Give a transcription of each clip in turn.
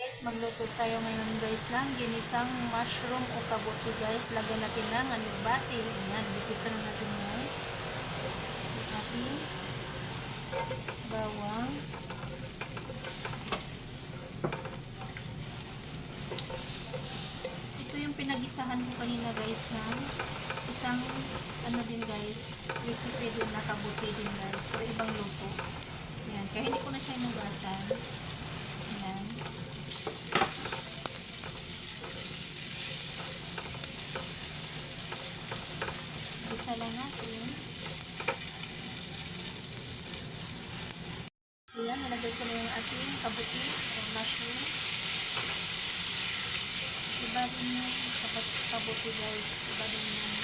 Guys, magluto tayo ngayon guys ng ginisang mushroom o kabuti guys. Lagyan natin ng alubati. Ayan, bitisan na natin guys. Ating bawang. Ito yung pinagisahan ko kanina guys ng isang ano din guys, recipe din na kabuti din guys. Pero ibang luto. Ayan, kaya hindi ko na siya inugasan. Ayan. Isa lang natin. Ayan, nalagay ko na yung ating kabuti o mushroom. Iba din yung kabuti guys. Iba din yung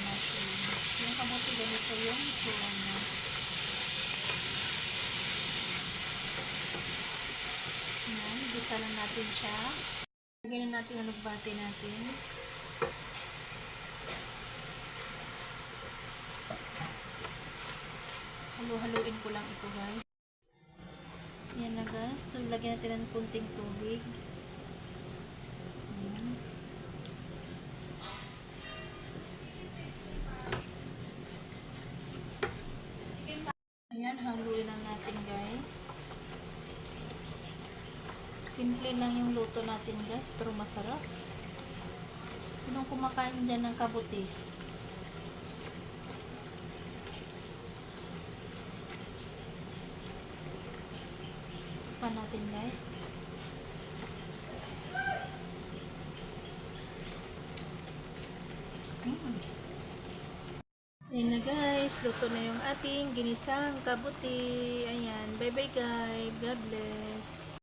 mushroom. Yung kabuti ganito yung itsura niya. Ayan, isa lang natin siya. Lagyan natin ang lugbati natin. Halo-haluin ko lang ito guys. Yan na guys. Lagyan natin ng kunting tubig. Ayan. Ayan, haluin lang natin guys. Simple lang yung luto natin guys, pero masarap. Sinong kumakain dyan ng kabuti? Pa natin guys. Ayan na guys, luto na yung ating ginisang kabuti. Ayan, bye bye guys. God bless.